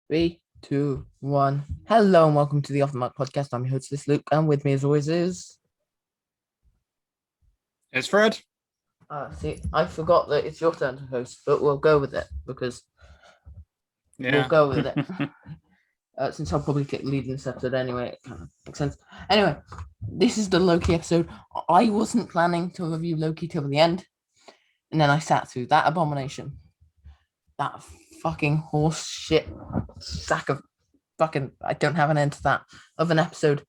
Three, two, one. Hello and welcome to the OffTheMark podcast. I'm your host, this Luke, and with me as always is. It's Fred. See, I forgot that it's your turn to host, but we'll go with it because we'll Yeah. go with it. Since I'll probably get lead in this episode anyway, it kind of makes sense. Anyway, this is the Loki episode. I wasn't planning to review Loki till the end, and then I sat through that abomination. That fucking horse shit sack of fucking. I don't have an end to that of an episode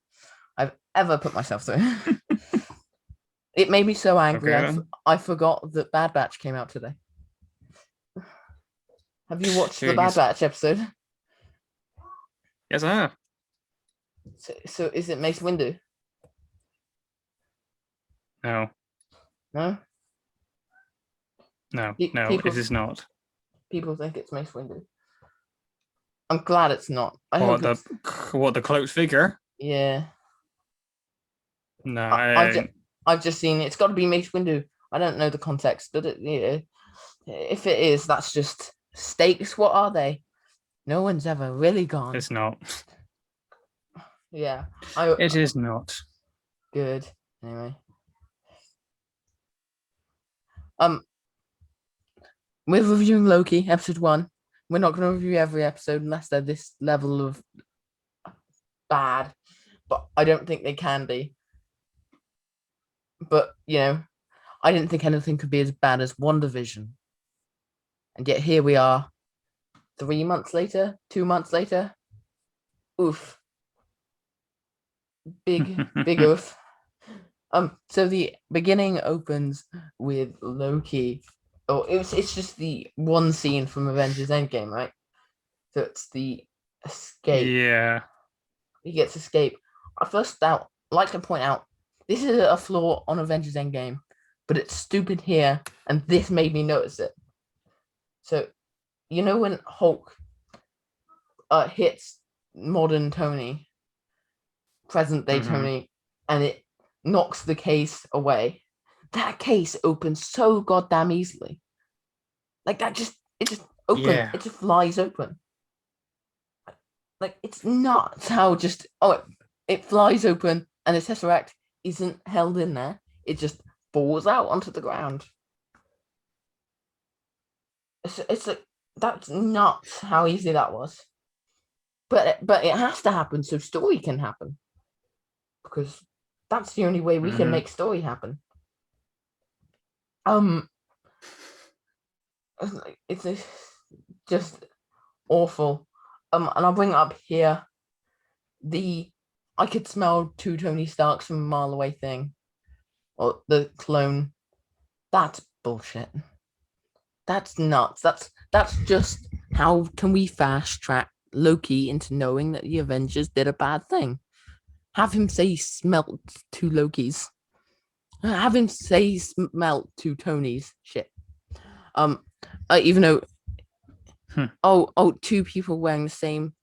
I've ever put myself through. It made me so angry. Okay. I forgot that Bad Batch came out today. Have you watched the Bad Jeez. Batch episode? Yes, I have. So is it Mace Windu? No, No? no, Pe- no, people it is not. people think it's Mace Windu. I'm glad it's not. I hope What it's... the cloaked figure? Yeah. No, I've just seen it's got to be Mace Windu. I don't know the context, but if it is, that's just stakes. What are they? No one's ever really gone. it's not. Yeah. It is not. Good. Anyway. We're reviewing Loki, episode 1. We're not going to review every episode unless they're this level of bad, but I don't think they can be. But, I didn't think anything could be as bad as WandaVision. And yet here we are, 3 months later, 2 months later. Oof. Big oof. So the beginning opens with Loki. Oh, it's just the one scene from Avengers Endgame, right? So it's the escape. Yeah. He gets escape. I first like to point out this is a flaw on Avengers Endgame, but it's stupid here, and this made me notice it. So, when Hulk hits modern Tony, present day Tony, and it knocks the case away. That case opens so goddamn easily. Like it just opens. Yeah. It just flies open. Like it's nuts how it flies open and the Tesseract isn't held in there. It just falls out onto the ground. It's like that's nuts how easy that was. But it has to happen so story can happen. Because that's the only way we can make story happen. It's just awful. And I'll bring it up here. I could smell 2 Tony Starks from a mile away thing. Or the clone. That's bullshit. That's nuts. That's just how can we fast track Loki into knowing that the Avengers did a bad thing? Have him say he smelt 2 Lokis. Have him say he smelt 2 Tonys. Shit. Even though 2 people wearing the same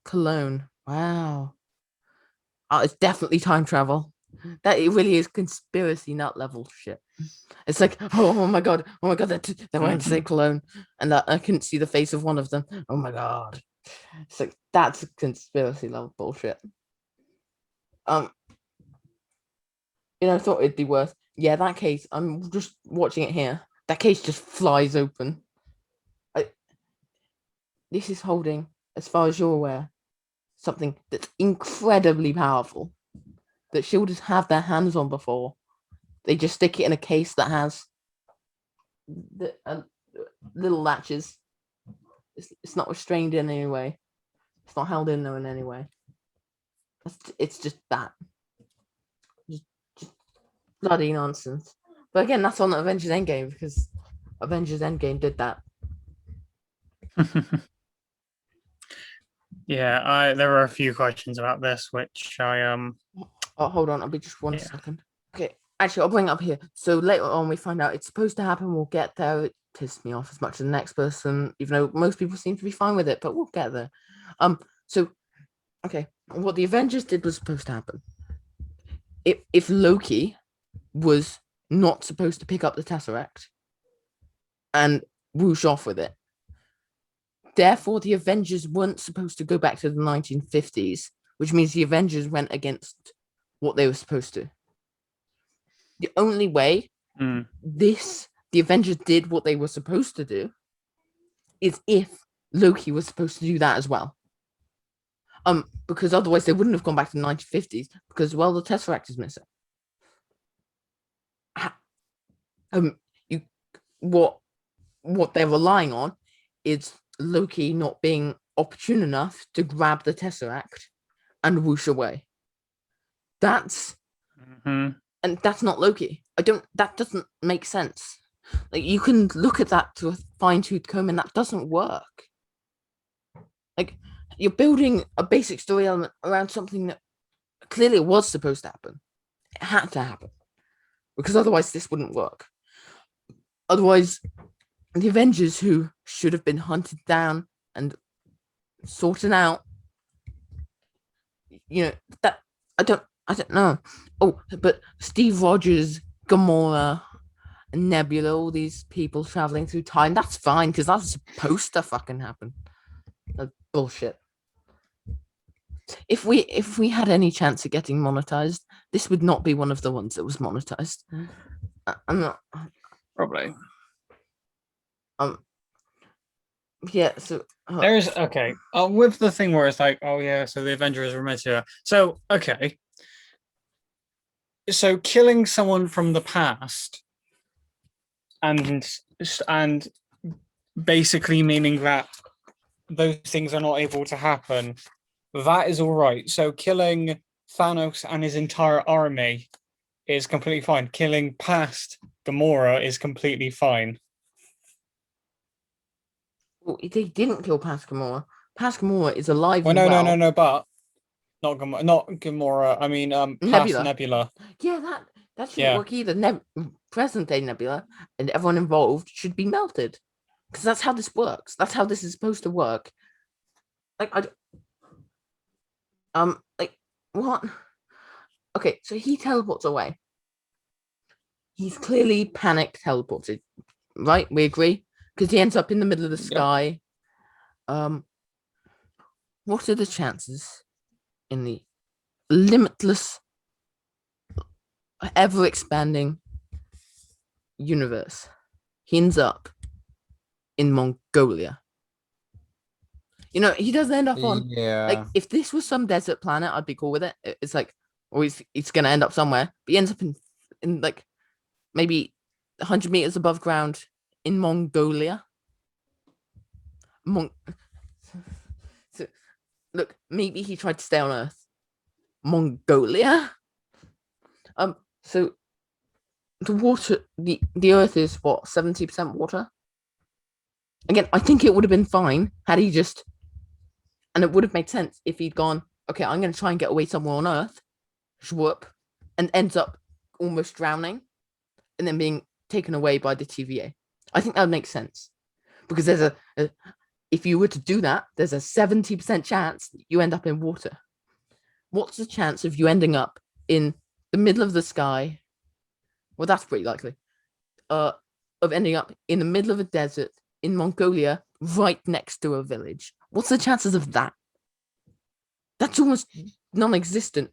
cologne. Wow. It's definitely time travel. That it really is conspiracy nut level shit. It's like, oh my god, they're wearing the same cologne, and that I couldn't see the face of one of them. Oh my god. It's like that's conspiracy level bullshit. I thought it'd be worse. Yeah, that case, I'm just watching it here. That case just flies open. This is holding, as far as you're aware, something that's incredibly powerful that S.H.I.E.L.D. has had their hands on before. They just stick it in a case that has the little latches. It's not restrained in any way. It's not held in there in any way. It's just that. Just bloody nonsense. But again, that's on Avengers Endgame because Avengers Endgame did that. Yeah, there are a few questions about this, which I Oh, hold on, I'll be just one second. Okay, actually, I'll bring it up here. So later on, we find out it's supposed to happen. We'll get there. It pissed me off as much as the next person, even though most people seem to be fine with it. But we'll get there. So, okay, what the Avengers did was supposed to happen. If Loki was not supposed to pick up the Tesseract and whoosh off with it, Therefore, the Avengers weren't supposed to go back to the 1950s, which means the Avengers went against what they were supposed to. The only way the Avengers did what they were supposed to do is if Loki was supposed to do that as well. Because otherwise they wouldn't have gone back to the 1950s because, well, the Tesseract is missing. What they're relying on is Loki not being opportune enough to grab the Tesseract and whoosh away. That's and that's not Loki. That doesn't make sense. Like, you can look at that to a fine-tooth comb and that doesn't work. Like, you're building a basic story element around something that clearly was supposed to happen. It had to happen. Because otherwise this wouldn't work. Otherwise, the Avengers, who should have been hunted down and sorted out, that I don't know. Oh, but Steve Rogers, Gamora, and Nebula, all these people traveling through time, that's fine because that's supposed to fucking happen. That's bullshit. If we had any chance of getting monetized, this would not be one of the ones that was monetized. I'm not probably. Yeah. So there's with the thing where it's like, oh yeah, so the Avengers were meant to. So okay. So killing someone from the past, and basically meaning that those things are not able to happen. That is all right. So killing Thanos and his entire army is completely fine. Killing past Gamora is completely fine. Well, they didn't kill past Gamora. Past Gamora is alive. Well, no, but not Gamora. I mean, past Nebula. Yeah, that shouldn't work either. Present day Nebula and everyone involved should be melted, because that's how this works. That's how this is supposed to work. Like, what? Okay, so he teleports away. He's clearly panic teleported, right? We agree, because he ends up in the middle of the sky. What are the chances in the limitless, ever expanding universe he ends up in Mongolia? He doesn't end up on like, if this was some desert planet, I'd be cool with it. It's like, or he's gonna end up somewhere, but he ends up in like maybe 100 meters above ground in Mongolia. So, look, maybe he tried to stay on Earth. Mongolia. So the water, the Earth is what, 70% water. Again, I think it would have been fine had he just, and it would have made sense if he'd gone, okay, I'm going to try and get away somewhere on Earth, whoop, and ends up almost drowning, and then being taken away by the TVA. I think that would make sense, because there's if you were to do that, there's a 70% chance that you end up in water. What's the chance of you ending up in the middle of the sky? Well, that's pretty likely. Of ending up in the middle of a desert in Mongolia, right next to a village. What's the chances of that? That's almost non-existent.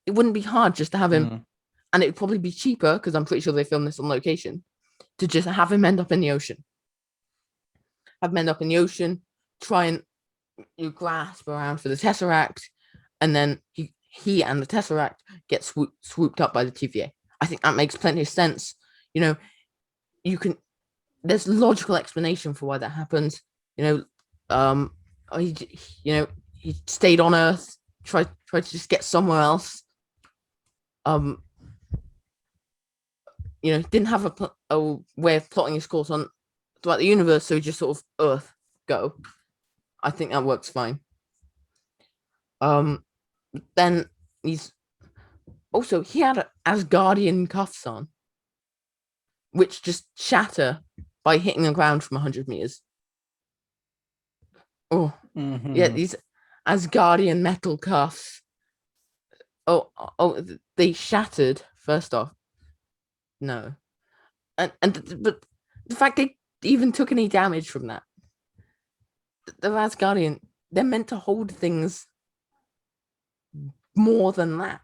It wouldn't be hard just to have him, and it would probably be cheaper, because I'm pretty sure they filmed this on location, to just have him end up in the ocean. Have him end up in the ocean, try and grasp around for the Tesseract, and then he and the Tesseract get swooped up by the TVA. I think that makes plenty of sense. There's logical explanation for why that happens. He stayed on Earth, tried to just get somewhere else. Didn't have a way of plotting his course on throughout the universe, so he just sort of Earth go. I think that works fine. Then he had Asgardian cuffs on, which just shatter by hitting the ground from 100 meters. Oh, yeah, these Asgardian metal cuffs. Oh, they shattered. First off, no, but the fact they even took any damage from that, the Asgardian, they're meant to hold things more than that.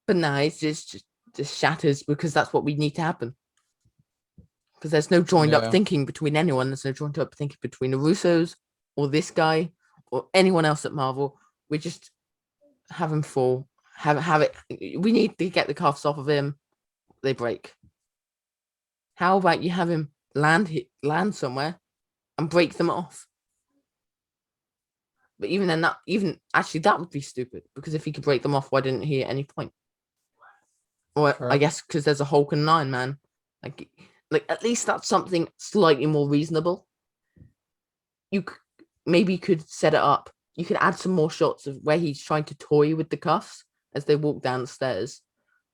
But now it's just shatters because that's what we need to happen. Because there's no joined up thinking between anyone. There's no joined up thinking between the Russos or this guy or anyone else at Marvel. We just have him fall. Have it. We need to get the cuffs off of him. They break. How about you have him land somewhere and break them off? But even then, that would be stupid because if he could break them off, why didn't he at any point? Or Sure. I guess because there's a Hulk and Iron Man. Like at least that's something slightly more reasonable. You maybe could set it up. You could add some more shots of where he's trying to toy with the cuffs as they walk down the stairs.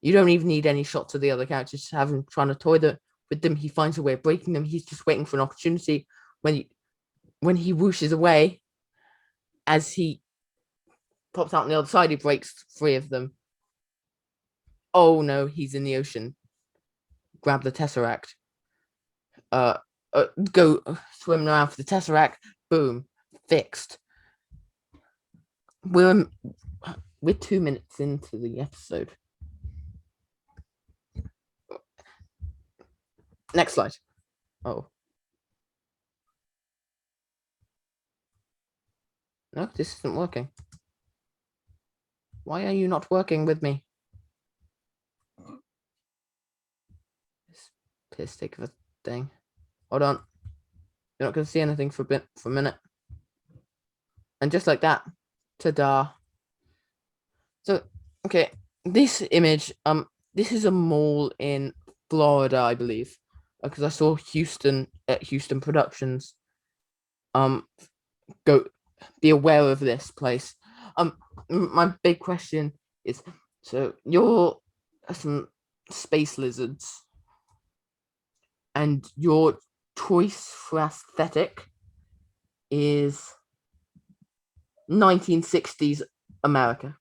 You don't even need any shots of the other characters. Just have him trying to toy with them. He finds a way of breaking them. He's just waiting for an opportunity. When he whooshes away, as he pops out on the other side, he breaks 3 of them. Oh no, he's in the ocean. Grab the Tesseract. Go swimming around for the Tesseract. Boom, fixed. We're 2 minutes into the episode. Next slide. Oh. No, this isn't working. Why are you not working with me? This piss take of a thing. Hold on. You're not going to see anything for a minute. And just like that, ta-da. So, okay, this image, this is a mall in Florida, I believe, because I saw Houston at Houston Productions. Go be aware of this place. My big question is, so you're some space lizards, and your choice for aesthetic is 1960s America.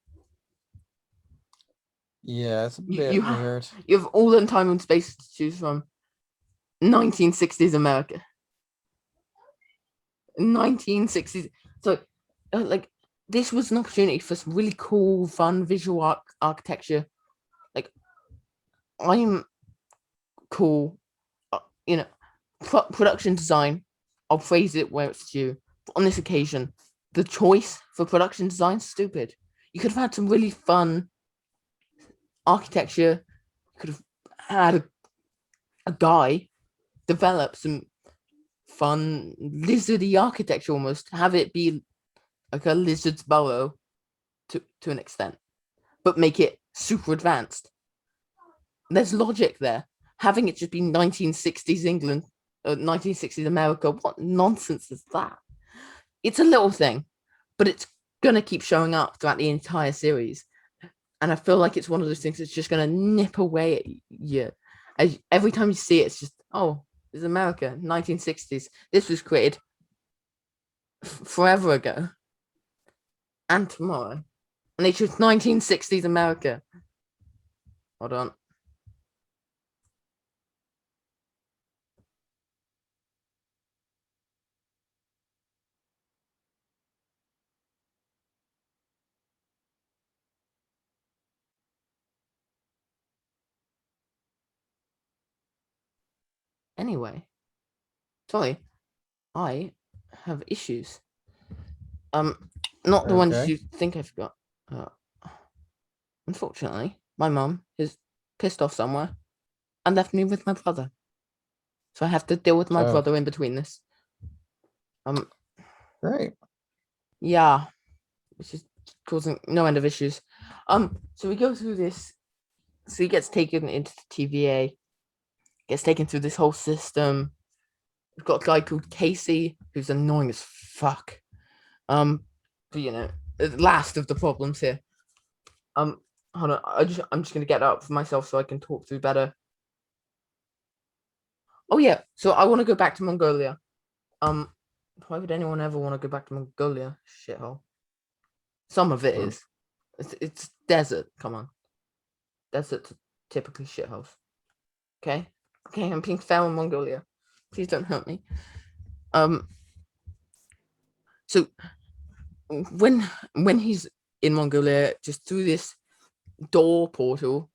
Yeah, it's a bit weird. You have all the time and space to choose from. 1960s America. 1960s. So, like, this was an opportunity for some really cool, fun visual architecture. Like, I'm cool, production design. I'll phrase it where it's due. But on this occasion, the choice for production design is stupid. You could have had some really fun architecture. You could have had a guy develop some fun lizardy architecture, almost have it be like a lizard's burrow to an extent, but make it super advanced. There's logic there. Having it just be 1960s England, 1960s America, what nonsense is that? It's a little thing, but it's gonna keep showing up throughout the entire series, and I feel like it's one of those things that's just gonna nip away at you. Every time you see it, it's just, oh, it's America, 1960s. This was created forever ago and tomorrow, and they chose 1960s America. Hold on. Anyway, sorry, I have issues. Not the ones you think I've got. Unfortunately, my mum is pissed off somewhere and left me with my brother. So I have to deal with my brother in between this. Right. Yeah, which is causing no end of issues. So we go through this. So he gets taken into the TVA, gets taken through this whole system. We've got a guy called Casey who's annoying as fuck. But the last of the problems here. Hold on, I'm just gonna get up for myself so I can talk through better. Oh yeah, so I want to go back to Mongolia. Why would anyone ever want to go back to Mongolia? Shithole. Some of it is. It's desert. Come on, deserts are typically shitholes. Okay, I'm being fair in Mongolia. Please don't hurt me. So when he's in Mongolia, just through this door portal,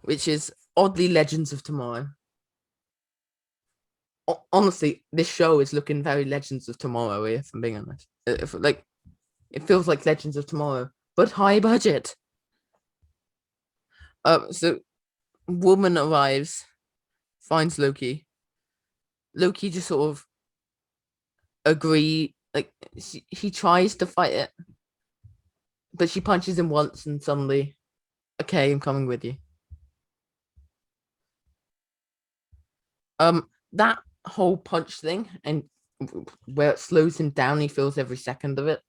which is oddly Legends of Tomorrow. Honestly, this show is looking very Legends of Tomorrow, if I'm being honest. It feels like Legends of Tomorrow, but high budget. So woman arrives, finds Loki. Loki just sort of he tries to fight it, but she punches him once and suddenly, okay, I'm coming with you. That whole punch thing and where it slows him down, he feels every second of it.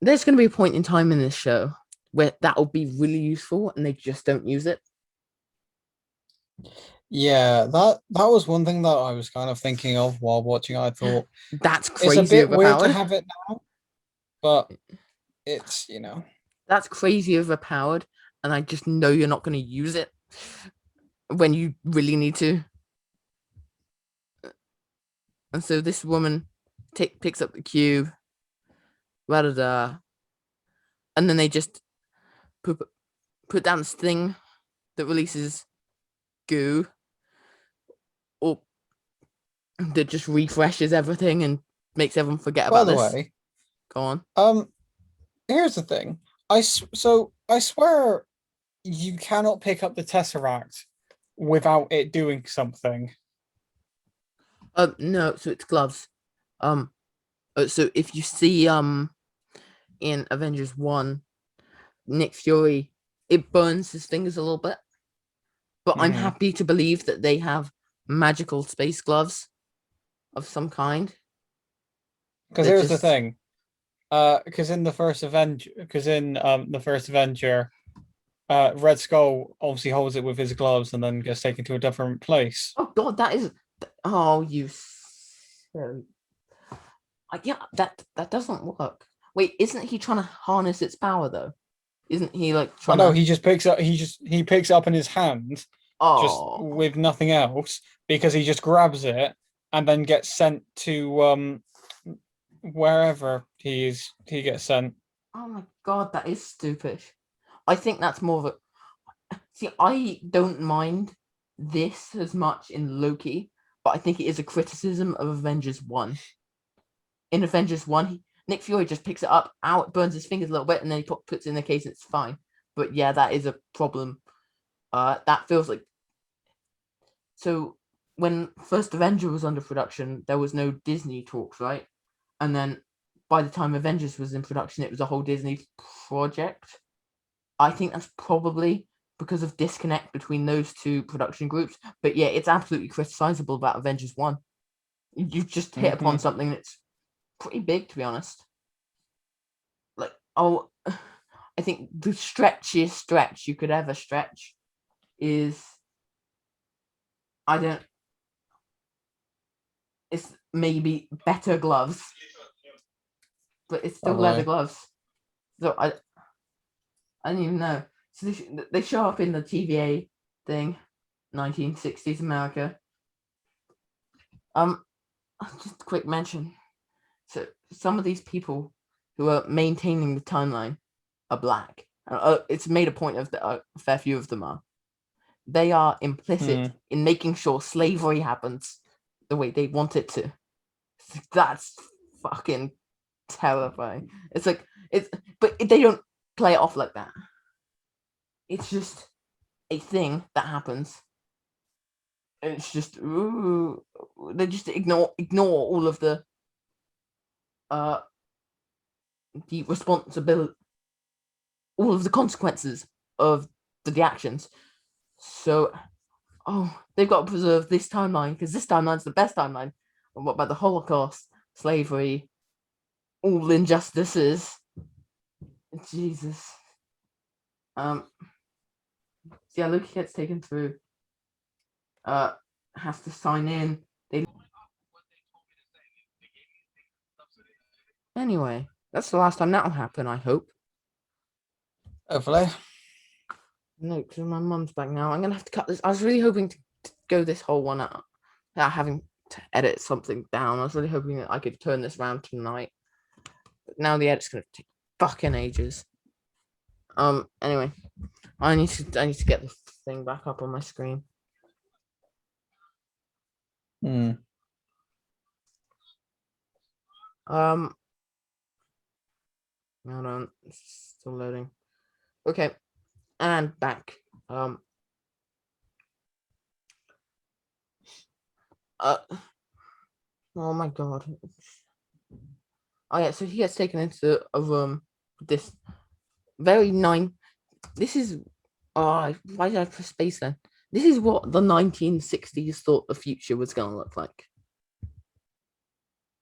There's going to be a point in time in this show where that will be really useful and they just don't use it. Yeah, that was one thing that I was kind of thinking of while watching. I thought That's it's a crazy bit weird to overpowered. have it now, but it's That's crazy overpowered, and I just know you're not going to use it when you really need to. And so this woman picks up the cube, da da da, and then they just put down this thing that releases goo, or that just refreshes everything and makes everyone forget By about the this. way, Go on. here's the thing. So I swear you cannot pick up the Tesseract without it doing something. No, so it's gloves. Um, so if you see in Avengers 1, Nick Fury, it burns his fingers a little bit. But I'm Mhm. happy to believe that they have magical space gloves of some kind. Because That here's the just thing. Because in the first Avenger, Red Skull obviously holds it with his gloves and then gets taken to a different place. oh god, that is oh you so yeah, that doesn't work. Wait, isn't he trying to harness its power though? Isn't he like I trying know to he picks it up in his hand just oh with nothing else because he just grabs it and then gets sent to wherever he gets sent. oh my god, that is stupid. I think that's more of a see, I don't mind this as much in Loki, but I think it is a criticism of Avengers 1. In Avengers 1, Nick Fury just picks it up, out, burns his fingers a little bit, and then he puts it in the case and it's fine. But yeah, that is a problem. That feels like so when first Avenger was under production, there was no Disney talks, right? And then by the time Avengers was in production, it was a whole Disney project. I think that's probably because of disconnect between those two production groups. But yeah, it's absolutely criticizable about Avengers 1. You've just hit upon Mhm. something that's pretty big, to be honest. Like, oh, I think the stretchiest stretch you could ever stretch is I don't. It's maybe better gloves, but it's still leather Probably. gloves. So I don't even know. So they show up in the TVA thing, 1960s America. Um, just a quick mention. So some of these people who are maintaining the timeline are black. It's made a point of a fair few of them are. They are implicit Hmm. in making sure slavery happens the way they want it to. That's fucking terrifying. It's like but they don't play it off like that. It's just a thing that happens. It's just ooh, they just ignore all of uh the responsibility, all of the consequences of the actions. So oh, they've got to preserve this timeline because this timeline's the best timeline. And what about the Holocaust, slavery, all injustices? Jesus. Um, so yeah, Loki gets taken through. Uh, has to sign in. They anyway. That's the last time that'll happen. I hope. Hopefully. No, because my mum's back now. I'm gonna have to cut this. I was really hoping to go this whole one out without having to edit something down. I was really hoping that I could turn this around tonight. But now the edit's gonna take fucking ages. Anyway, I need to get the thing back up on my screen. Hmm. Hold on, it's still loading. Okay, and back. Oh my god. Oh yeah, so he gets taken into a room. This very This is. Oh, why did I press space then? This is what the 1960s thought the future was gonna look like.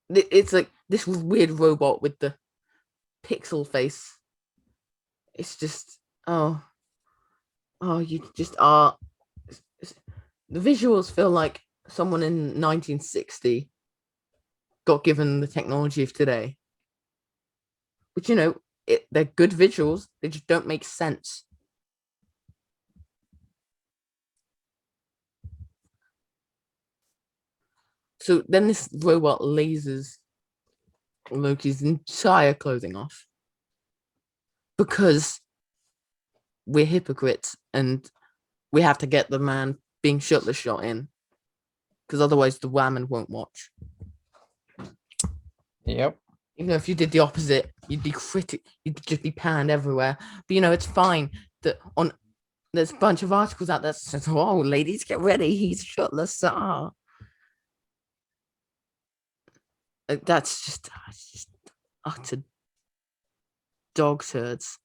It's like this weird robot with the pixel face. It's just you just are. The visuals feel like someone in 1960 got given the technology of today. But they're good visuals. They just don't make sense. So then this robot lasers Loki's entire clothing off because we're hypocrites and we have to get the man being shirtless shot in because otherwise the woman won't watch. Yep. Even though if you did the opposite, you'd just be panned everywhere. But it's fine that there's a bunch of articles out there that says, "Oh, ladies, get ready, he's shirtless." That's just utter dog turds.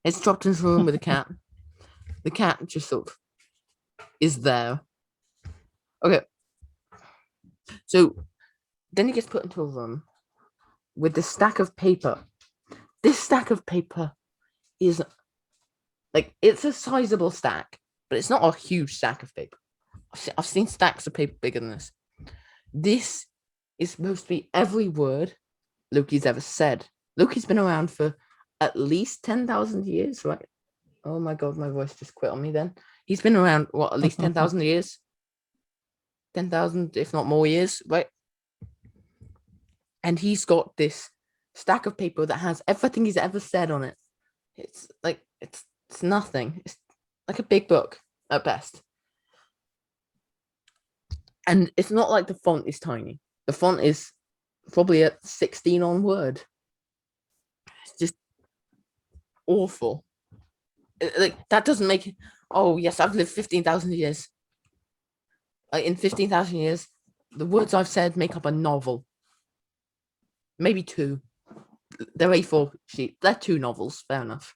It's dropped into the room with a cat. The cat just sort of is there. Okay. So then he gets put into a room with this stack of paper. This stack of paper is it's a sizable stack, but it's not a huge stack of paper. I've seen stacks of paper bigger than this. This is supposed to be every word Loki's ever said. Loki's been around for at least 10,000 years, right? Oh my god, my voice just quit on me then. He's been around, at least 10,000 years? 10,000, if not more years, right? And he's got this stack of paper that has everything he's ever said on it. It's nothing. It's like a big book at best. And it's not like the font is tiny. The font is probably at 16 on Word. It's just awful. That doesn't make it. Oh yes, I've lived 15,000 years. In 15,000 years, the words I've said make up a novel. Maybe two. They're A4 sheet. They're two novels. Fair enough.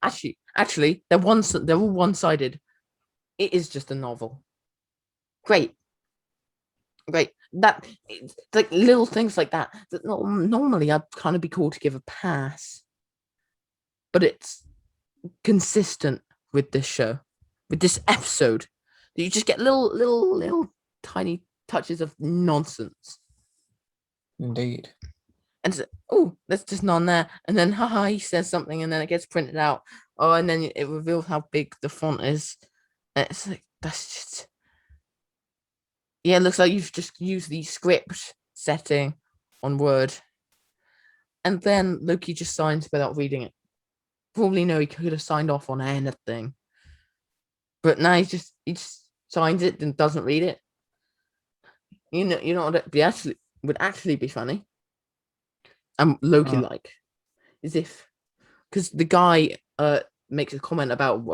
Actually, they're all one-sided. It is just a novel. Great. That it's like little things like that normally I'd kind of be called to give a pass, but it's consistent with this show, with this episode. You just get little tiny touches of nonsense. Indeed. And so, there's just none there. And then, haha, he says something, and then it gets printed out. Oh, and then it reveals how big the font is. And it's like, that's just. Yeah, it looks like you've just used the script setting on Word. And then Loki just signs without reading it. Probably he could have signed off on anything. But now he just signs it and doesn't read it. You know what would actually be funny? Loki like is if because the guy makes a comment about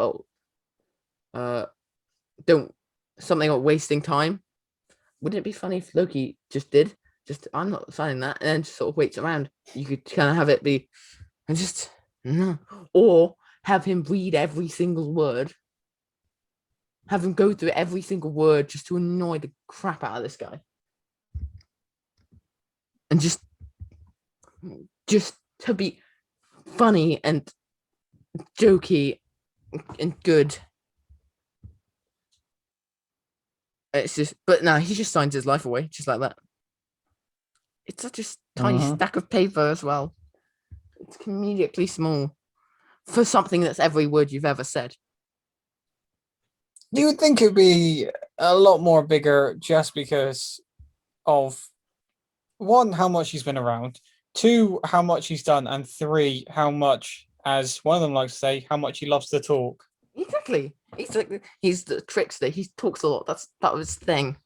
don't something about wasting time. Wouldn't it be funny if Loki I'm not signing that, and then just sort of waits around? You could kind of have it be and just no, or have him read every single word. Have him go through every single word just to annoy the crap out of this guy. And just to be funny and jokey and good. It's just, but no, he just signs his life away just like that. It's such a tiny stack of paper as well. It's comedically small for something that's every word you've ever said. You would think it'd be a lot more bigger just because of one, how much he's been around, two, how much he's done, and three, how much, as one of them likes to say, how much he loves to talk. Exactly. He's the trickster. He talks a lot. That was his thing.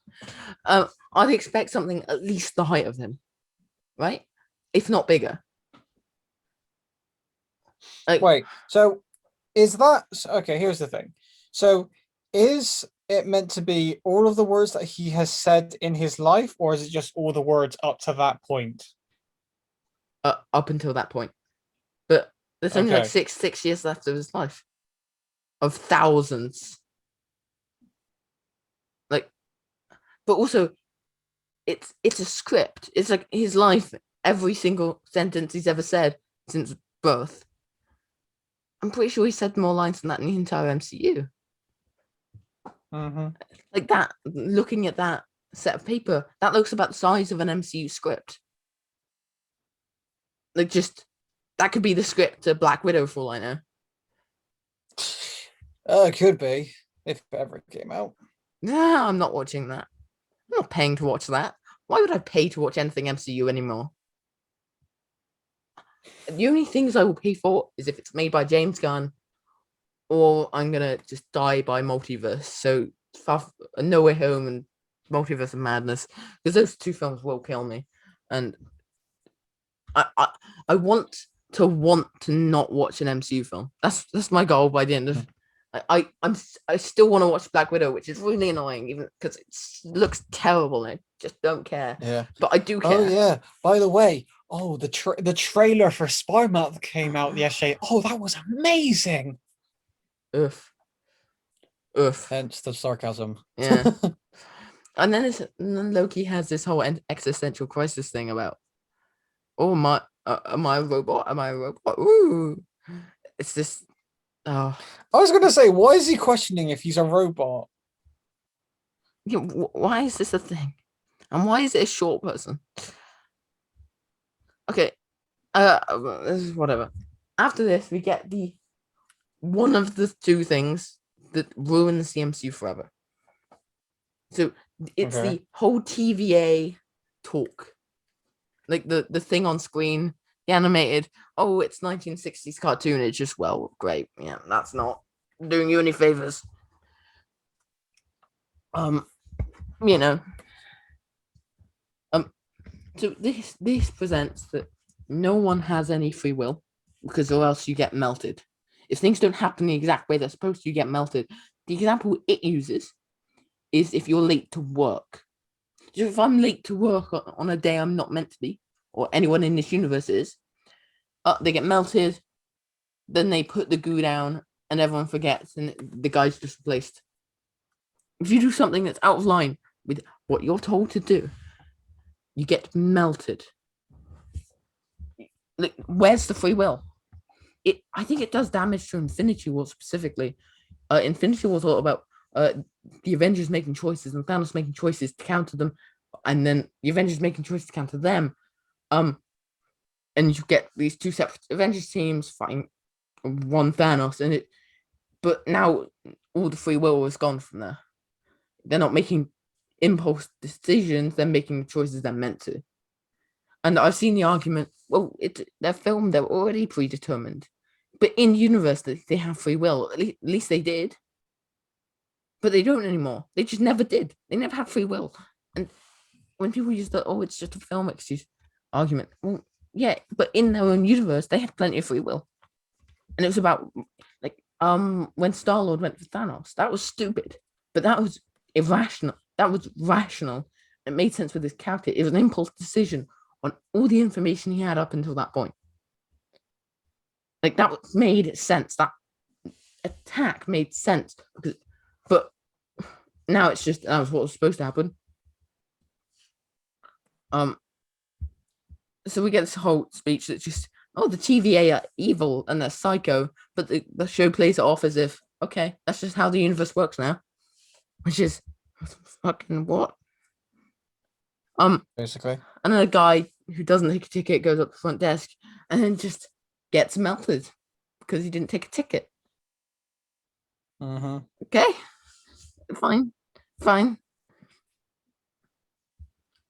I'd expect something at least the height of him, right? If not bigger. Like, Wait, so is that okay? Here's the thing. So is it meant to be all of the words that he has said in his life, or is it just all the words up to that point? up until that point, but there's only like Okay. six years left of his life, of thousands. Like, but also, it's a script. It's like his life, every single sentence he's ever said since birth. I'm pretty sure he said more lines than that in the entire MCU. Mm-hmm. Like that, looking at that set of paper, that looks about the size of an MCU script. Like, just that could be the script to Black Widow for all I know. It could be if it ever came out. Nah, I'm not watching that. I'm not paying to watch that. Why would I pay to watch anything MCU anymore? The only things I will pay for is if it's made by James Gunn, or I'm gonna just die by multiverse. So No Way Home and Multiverse of Madness, because those two films will kill me, and I want to not watch an MCU film. That's my goal by the end of. I still want to watch Black Widow, which is really annoying, even because it looks terrible. And I just don't care. Yeah. But I do care. Oh yeah. By the way, the trailer for Spider-Man that came out yesterday. Oh, that was amazing. Oof. Oof. Hence the sarcasm. Yeah. And then Loki has this whole existential crisis thing about, oh my, am I a robot? Am I a robot? Ooh, it's this. Oh, I was gonna say, why is he questioning if he's a robot? yeah, why is this a thing? And why is it a short person? Okay, whatever. After this, we get the one of the two things that ruins the MCU forever. So it's Okay. the whole TVA talk, like the thing on screen, the animated. Oh, it's 1960s cartoon. It's just, well, great. Yeah, that's not doing you any favors. Um, you know. Um, so this presents that no one has any free will, because or else you get melted. If things don't happen the exact way they're supposed to, you get melted. The example it uses is if you're late to work. So if I'm late to work on a day I'm not meant to be, or anyone in this universe is, they get melted, then they put the goo down, and everyone forgets, and the guy's just replaced. If you do something that's out of line with what you're told to do, you get melted. Like, where's the free will? I think it does damage to Infinity War specifically. Infinity War was all about the Avengers making choices and Thanos making choices to counter them, and then the Avengers making choices to counter them. And you get these two separate Avengers teams fighting one Thanos, but now all the free will is gone from there. They're not making impulse decisions; they're making choices they're meant to. And I've seen the argument, well, they're filmed, they're already predetermined. But in universe, they have free will. At least they did. But they don't anymore. They just never did. They never had free will. And when people use the, oh, it's just a film excuse argument, well, yeah, but in their own universe, they had plenty of free will. And it was about, like, when Star-Lord went for Thanos, that was stupid. But that was irrational. That was rational. It made sense with his character. It was an impulse decision on all the information he had up until that point. Like, that made sense. That attack made sense. But now it's just, that was what was supposed to happen. So we get this whole speech that's just, oh, the TVA are evil and they're psycho, but the show plays it off as if, okay, that's just how the universe works now. Which is fucking what? Basically. And then a guy who doesn't take a ticket goes up the front desk and then just gets melted because he didn't take a ticket. Mm-hmm. Okay, fine. Fine.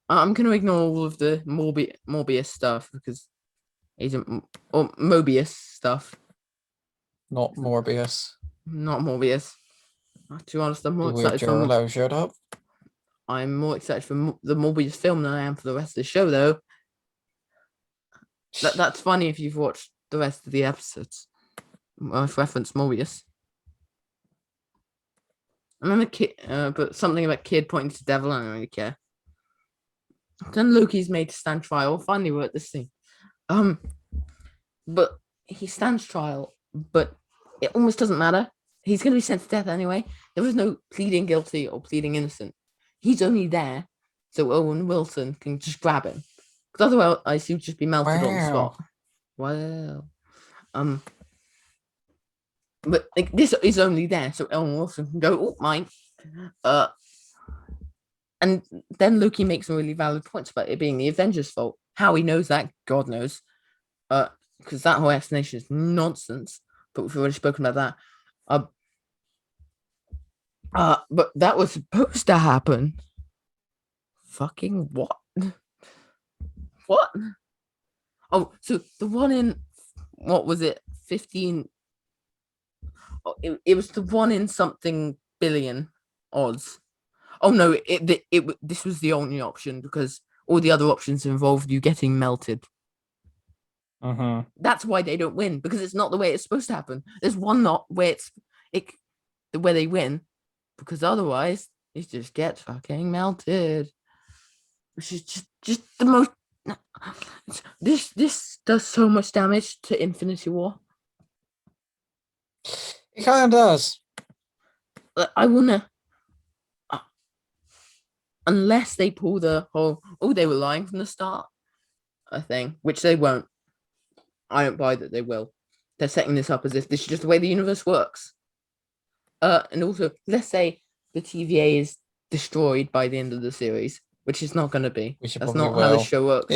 I'm gonna ignore all of the Morbius stuff because he's or Mobius stuff, Not Morbius. not Morbius. To be honest, The weird Gerlo showed up. I'm more excited for the Morbius film than I am for the rest of the show, though. That's funny if you've watched the rest of the episodes. I've referenced Morbius. I remember Kid, but something about Kid pointing to Devil. I don't really care. Then Loki's made to stand trial. Finally, we're at this thing. But he stands trial, but it almost doesn't matter. He's going to be sent to death anyway. There was no pleading guilty or pleading innocent. He's only there so Owen Wilson can just grab him. Because otherwise, he'd just be melted on the spot. Well, but like, this is only there so Owen Wilson can go, oh, mine. And then Loki makes some really valid points about it being the Avengers' fault. How he knows that, God knows. Because that whole explanation is nonsense. But we've already spoken about that. But that was supposed to happen. Fucking what? What? Oh, so the one in what was it? 15. Oh, it was the one in something billion odds. Oh no, this was the only option because all the other options involved you getting melted. That's why they don't win, because it's not the way it's supposed to happen. There's one not where where they win, because otherwise it just gets fucking melted. Which is just the most. This does so much damage to Infinity War. It kind of does. I wanna, unless they pull the whole they were lying from the start, I think, which they won't. I don't buy that they will. They're setting this up as if this is just the way the universe works. And also, let's say the TVA is destroyed by the end of the series, which is not going to be. That's not how the show works.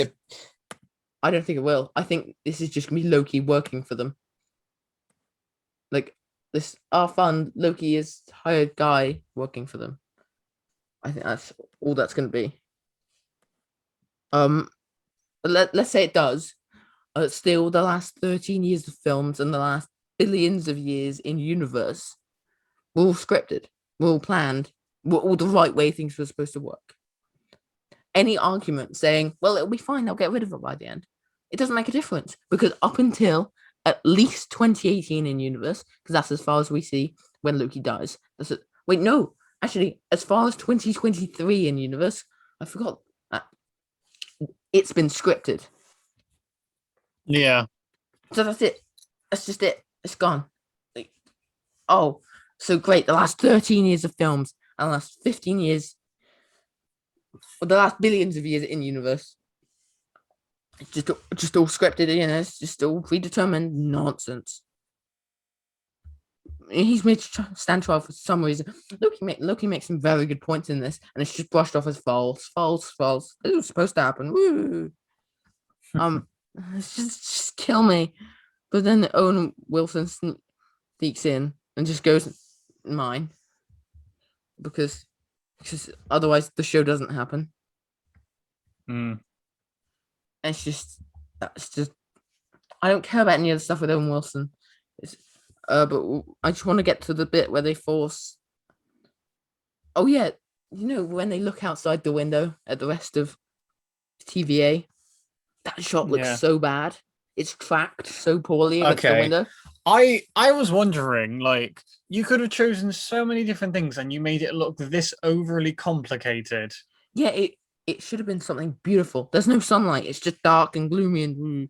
I don't think it will. I think this is just going to be Loki working for them. Like, this our fun, Loki is hired guy working for them. I think that's all that's going to be. Let's say it does. Still, the last 13 years of films and the last billions of years in universe were all scripted, were all planned, were all the right way things were supposed to work. Any argument saying, well, it'll be fine, they'll get rid of it by the end, it doesn't make a difference, because up until at least 2018 in universe, because that's as far as we see when Loki dies. Wait, no, actually, as far as 2023 in universe, I forgot that. It's been scripted. Yeah. So that's it. That's just it. It's gone. Like, oh, so great. The last 13 years of films and the last 15 years, or the last billions of years in universe, it's just all scripted, it's just all predetermined nonsense. He's made to stand trial for some reason. Loki makes some very good points in this, and it's just brushed off as false. This was supposed to happen. Woo. It's just kill me. But then Owen Wilson sneaks in and just goes mine, because otherwise the show doesn't happen. It's just I don't care about any other stuff with Owen Wilson. But I just want to get to the bit where they force. Oh yeah, when they look outside the window at the rest of TVA, that shot looks so bad. It's tracked so poorly against the window. I was wondering, like, you could have chosen so many different things and you made it look this overly complicated. Yeah, it should have been something beautiful. There's no sunlight. It's just dark and gloomy and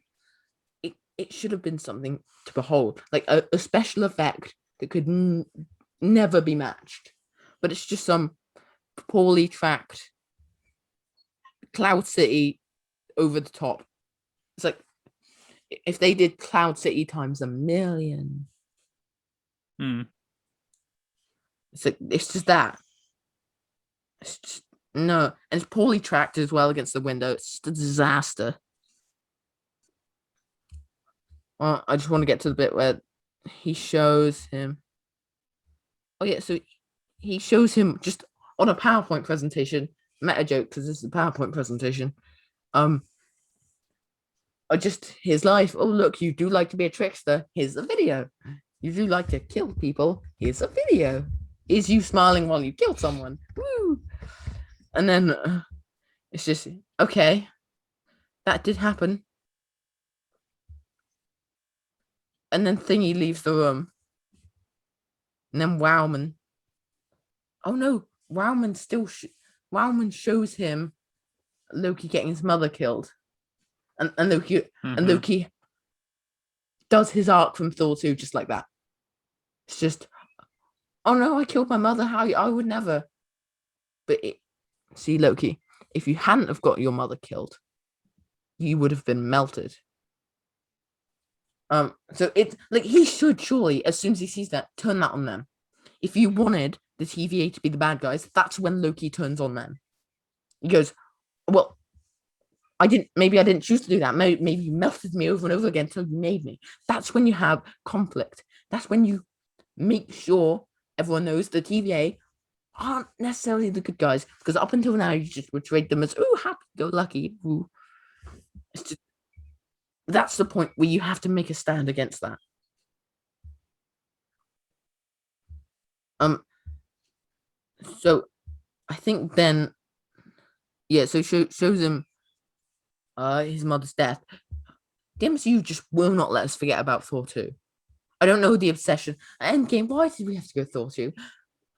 it should have been something to behold, like a special effect that could never be matched. But it's just some poorly tracked Cloud City over the top. It's like if they did Cloud City times 1,000,000. It's like it's just that. It's just no, and it's poorly tracked as well against the window. It's just a disaster. Well, I just want to get to the bit where he shows him. Oh yeah, so he shows him just on a PowerPoint presentation, meta joke because this is a PowerPoint presentation. Just his life. Oh, look, you do like to be a trickster. Here's a video. You do like to kill people. Here's a video. Is you smiling while you kill someone? Woo! And then it's just okay. That did happen. And then Thingy leaves the room. And then Wowman. Oh no, Wowman Wowman shows him Loki getting his mother killed. And Loki does his arc from Thor 2 just like that. It's just, oh no, I killed my mother. How I would never. But see, Loki, if you hadn't have got your mother killed, you would have been melted. So it's like he should surely, as soon as he sees that, turn that on them. If you wanted the TVA to be the bad guys, that's when Loki turns on them. He goes, well, maybe I didn't choose to do that. Maybe you melted me over and over again until you made me. That's when you have conflict. That's when you make sure everyone knows the TVA aren't necessarily the good guys. Because up until now, you just portrayed them as, ooh, happy-go-lucky. Ooh. It's just, that's the point where you have to make a stand against that. So I think then, yeah, so shows him his mother's death. The MCU just will not let us forget about Thor 2. I don't know the obsession. Endgame, why did we have to go Thor 2?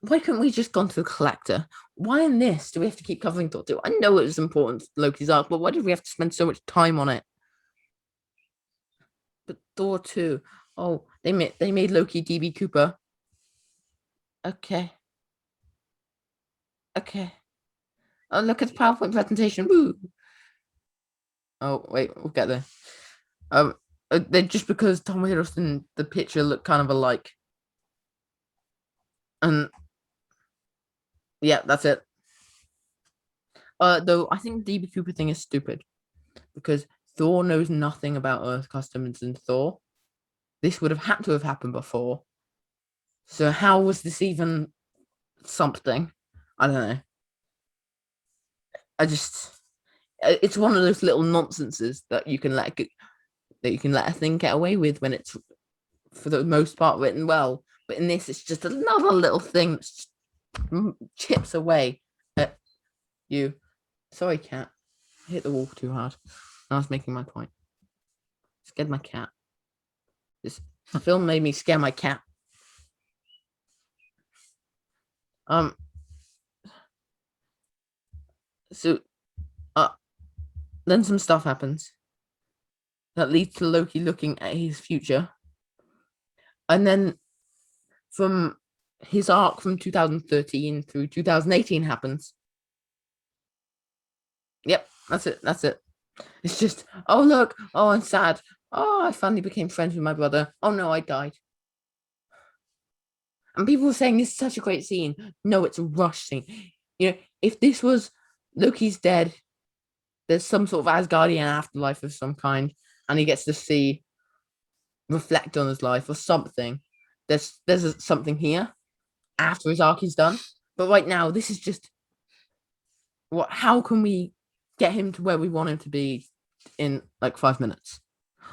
Why couldn't we just gone to the Collector? Why in this do we have to keep covering Thor 2? I know it was important to Loki's arc, but why did we have to spend so much time on it? But Thor 2, oh, they made Loki DB Cooper. Okay. Oh, look at the PowerPoint presentation. Woo! Oh, wait, we'll get there. Just because Tom Hiddleston and the picture look kind of alike. And yeah, that's it. Though I think the DB Cooper thing is stupid because Thor knows nothing about Earth customs and Thor. This would have had to have happened before. So how was this even something? I don't know. It's one of those little nonsenses that you can let a thing get away with when it's for the most part written well. But in this, it's just another little thing that chips away at you. Sorry, cat. I hit the wall too hard. I was making my point. Scared my cat. This film made me scare my cat. So, then some stuff happens that leads to Loki looking at his future. And then from his arc from 2013 through 2018 happens. Yep, that's it. It's just, oh, look, oh, I'm sad. Oh, I finally became friends with my brother. Oh, no, I died. And people were saying this is such a great scene. No, it's a rush scene. You know, if this was Loki's dead, there's some sort of Asgardian afterlife of some kind, and he gets to reflect on his life or something. There's something here after his arc is done. But right now, this is just how can we get him to where we want him to be in like 5 minutes?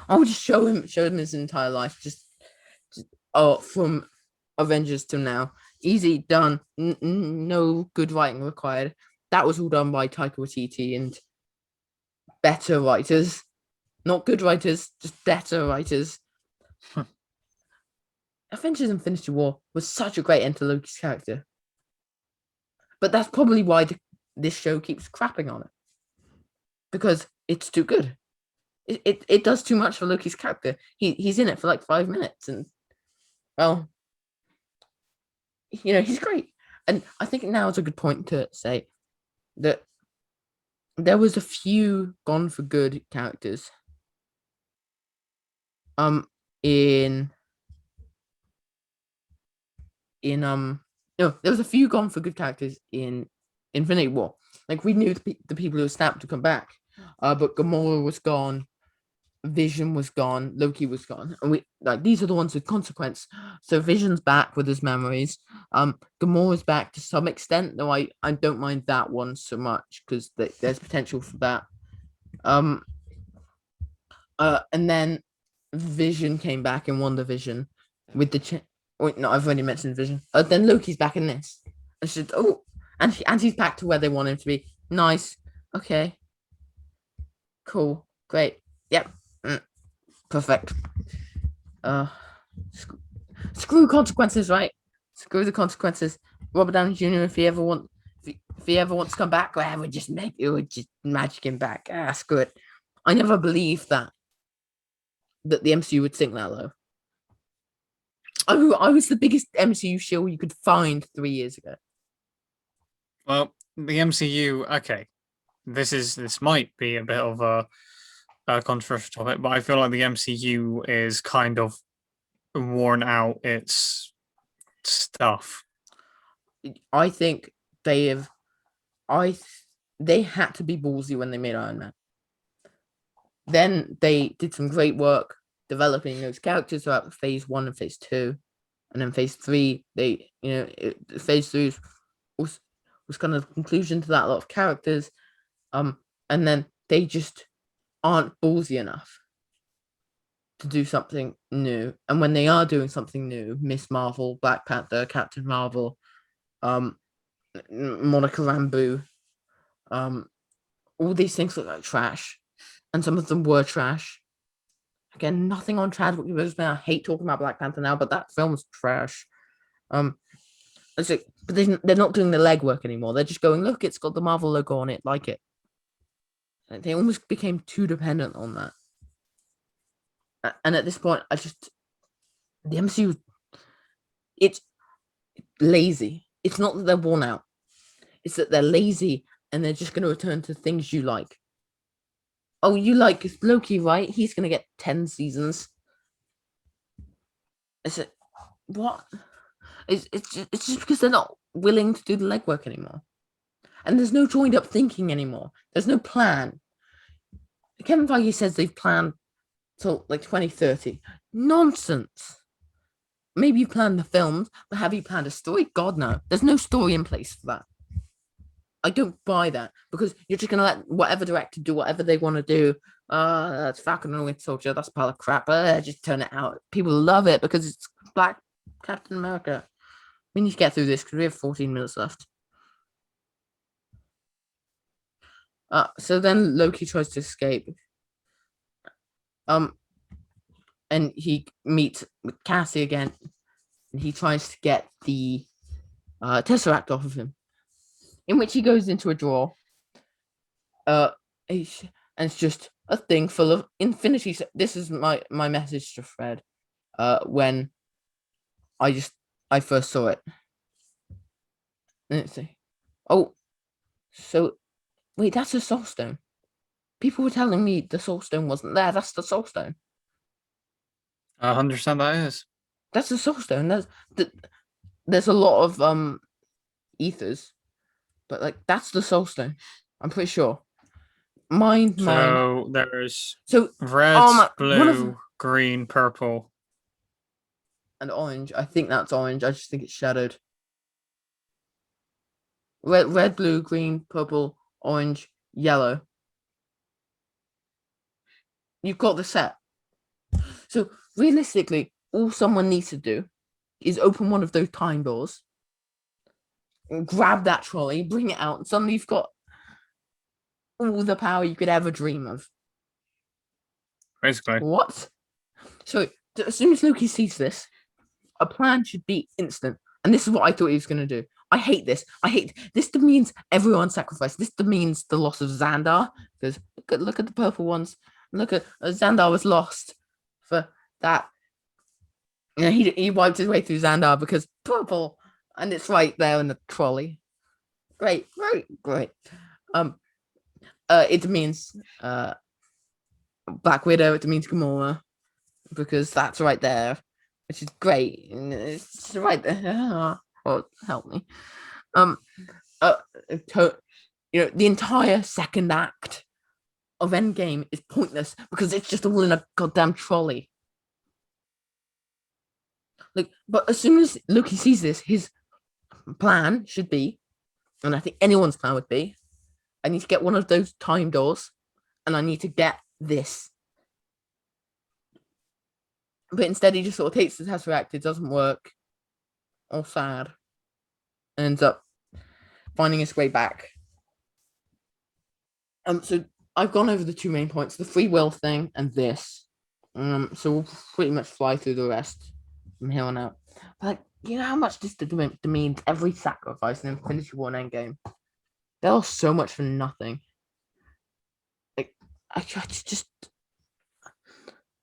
I'll just show him his entire life, just from Avengers till now. Easy, done. No good writing required. That was all done by Taika Waititi and better writers. Not good writers, just better writers. Avengers Infinity War was such a great end to Loki's character. But that's probably why this show keeps crapping on it. Because it's too good. It does too much for Loki's character. He's in it for like 5 minutes and, well, he's great. And I think now is a good point to say that there was a few gone for good characters no, there was a few gone for good characters in Infinity War. Like, we knew the people who were snapped to come back, but Gamora was gone. Vision was gone, Loki was gone, and we like these are the ones with consequence. So Vision's back with his memories. Gamora's back to some extent, though I don't mind that one so much because there's potential for that. And then Vision came back in WandaVision with the wait, no, I've already mentioned Vision. Then Loki's back in this. I should and he's back to where they want him to be. Nice. Okay. Cool. Great. Yep. Perfect. Screw consequences, right? Screw the consequences. Robert Downey Jr. If he ever wants to come back, whatever, just magic him back. Screw it. I never believed that the MCU would sink that low. I was the biggest MCU shill you could find 3 years ago. Well, the MCU, okay. This might be a bit of a controversial topic, but I feel like the MCU is kind of worn out its stuff. I think they have. They had to be ballsy when they made Iron Man. Then they did some great work developing those characters throughout phase 1 and phase 2, and then phase 3. Phase 3 was kind of the conclusion to that. A lot of characters, and then they just aren't ballsy enough to do something new. And when they are doing something new, Miss Marvel, Black Panther, Captain Marvel, Monica Rambeau, all these things look like trash, and some of them were trash. Again, nothing on Chadwick Boseman. I hate talking about Black Panther now, but that film's trash. But they're not doing the legwork anymore. They're just going, look, it's got the Marvel logo on it, like it. And they almost became too dependent on that. And at this point, the MCU, it's lazy. It's not that they're worn out. It's that they're lazy and they're just going to return to things you like. Oh, you like Loki, right? He's going to get 10 seasons. Is it what? It's just because they're not willing to do the legwork anymore. And there's no joined up thinking anymore. There's no plan. Kevin Feige says they've planned till like 2030. Nonsense. Maybe you planned the films, but have you planned a story? God, no. There's no story in place for that. I don't buy that because you're just gonna let whatever director do whatever they want to do. That's Falcon and Winter Soldier. That's a pile of crap. Just turn it out. People love it because it's Black Captain America. We need to get through this because we have 14 minutes left. So then Loki tries to escape. And he meets with Cassie again, and he tries to get the Tesseract off of him, in which he goes into a drawer. And it's just a thing full of infinity. This is my message to Fred. When I first saw it. Let's see. Oh, so wait, that's a soul stone. People were telling me the soul stone wasn't there. That's the soul stone. I understand that is. That's the soul stone. There's a lot of ethers, but like that's the soul stone. I'm pretty sure. Mind. There's So red, blue, green, purple, and orange. I think that's orange. I just think it's shadowed. Red, blue, green, purple, orange, yellow. You've got the set. So realistically, all someone needs to do is open one of those time doors, grab that trolley, bring it out, and suddenly you've got all the power you could ever dream of. Basically. What? So as soon as Loki sees this, a plan should be instant. And this is what I thought he was going to do. I hate this. This demeans everyone's sacrifice. This demeans the loss of Xandar. Because look at the purple ones. Look at Xandar was lost for that. You know, he wiped his way through Xandar because purple, and it's right there in the trolley. Great. It demeans Black Widow. It demeans Gamora because that's right there, which is great. It's right there. Oh, help me. The entire second act of Endgame is pointless because it's just all in a goddamn trolley. Like, but as soon as Loki sees this, his plan should be, and I think anyone's plan would be, I need to get one of those time doors, and I need to get this. But instead, he just sort of takes the Tesseract. It doesn't work. All sad. Ends up finding his way back. So I've gone over the two main points: the free will thing and this. So we'll pretty much fly through the rest from here on out. But you know how much this demeans every sacrifice in Infinity War and Endgame. They lost so much for nothing. Like I just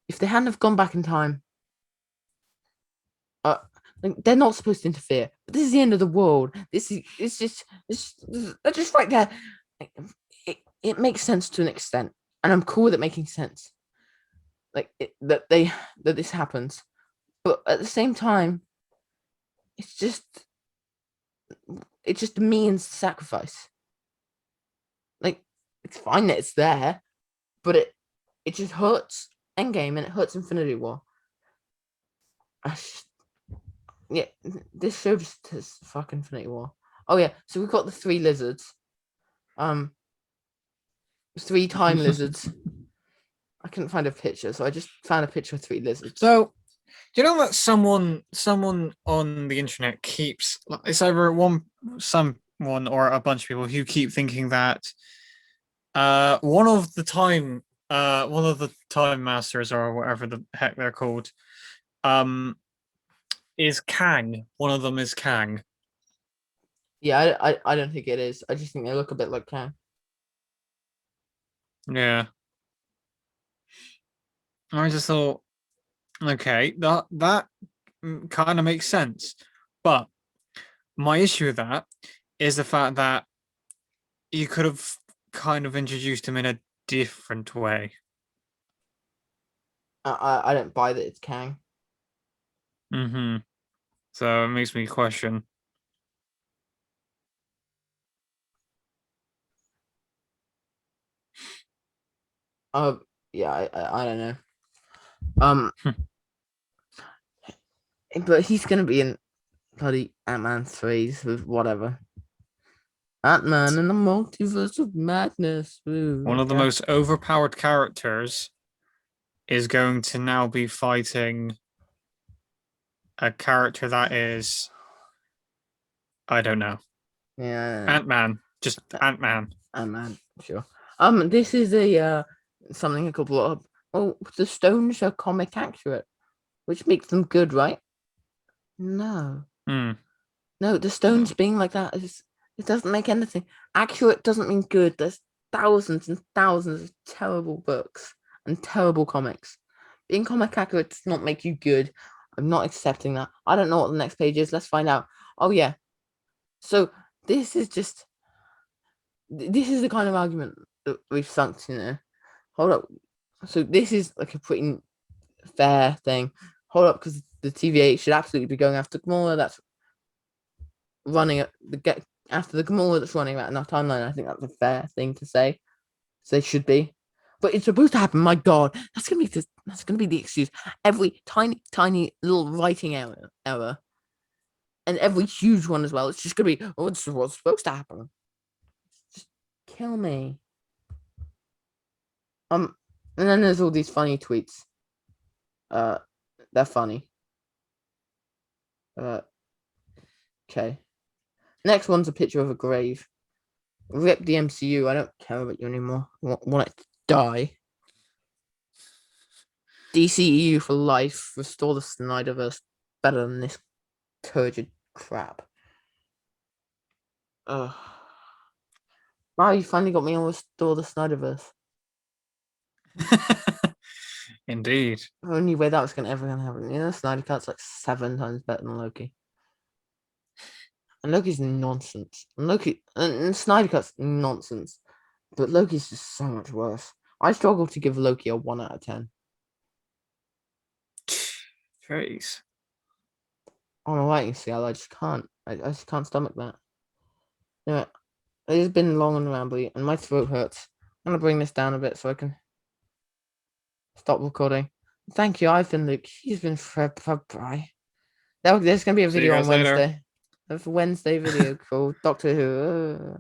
if they hadn't have gone back in time, like, they're not supposed to interfere. But this is the end of the world. They're just right there. Like, it makes sense to an extent, and I'm cool with it making sense. Like that this happens, but at the same time, it's just it just means sacrifice. Like it's fine that it's there, but it just hurts Endgame and it hurts Infinity War. Yeah, this show just has fucking Infinity War. Oh yeah, so we've got the three lizards. 3 time lizards. I couldn't find a picture, so I just found a picture of 3 lizards. So, do you know that someone on the internet keeps, it's either someone or a bunch of people who keep thinking that one of the time masters or whatever the heck they're called is Kang. One of them is Kang. Yeah, I don't think it is. I just think they look a bit like Kang. Yeah. I just thought, okay, that kind of makes sense. But my issue with that is the fact that you could have kind of introduced him in a different way. I don't buy that it's Kang. Mm-hmm. So it makes me question. Yeah, I don't know. But he's gonna be in bloody Ant-Man 3s with whatever. Ant-Man in the Multiverse of Madness. Ooh, One of the yeah. most overpowered characters is going to now be fighting a character that is, I don't know. Yeah. Ant-Man. Just Ant-Man. Ant-Man, sure. This is a something I could blow up. Oh, the stones are comic accurate, which makes them good, right? No. Hmm. No, the stones being like that it doesn't make anything. Accurate doesn't mean good. There's thousands and thousands of terrible books and terrible comics. Being comic accurate does not make you good. I'm not accepting that. I don't know what the next page is. Let's find out. Oh yeah. So this is the kind of argument that we've sunk to now. Hold up. So this is like a pretty fair thing. Hold up, because the TVA should absolutely be going after Gamora. That's running after the Gamora that's running around in our timeline. I think that's a fair thing to say. So they should be, but it's supposed to happen. My God, that's gonna be the excuse. Every tiny little writing error, and every huge one as well. It's just gonna be, oh, it's what's supposed to happen. Just kill me. And then there's all these funny tweets. They're funny. Okay. Next one's a picture of a grave. Rip the MCU. I don't care about you anymore. Want it to die. DCEU for life. Restore the Snyderverse. Better than this turgid crap. Ugh. Wow, you finally got me on Restore the Snyderverse. Indeed. The only way that was ever gonna happen. You know, Snyder Cut's like 7 times better than Loki. And Loki's nonsense. And Snyder Cut's nonsense. But Loki's just so much worse. I struggle to give Loki a 1 out of 10. Jeez. On a writing scale, I just can't. I just can't stomach that. You know, it has been long and rambly, and my throat hurts. I'm gonna bring this down a bit so I can stop recording. Thank you. I've been Luke. He's been Fred. Bye. There's gonna be a See you video on guys later. Wednesday. That's a Wednesday video called Doctor Who.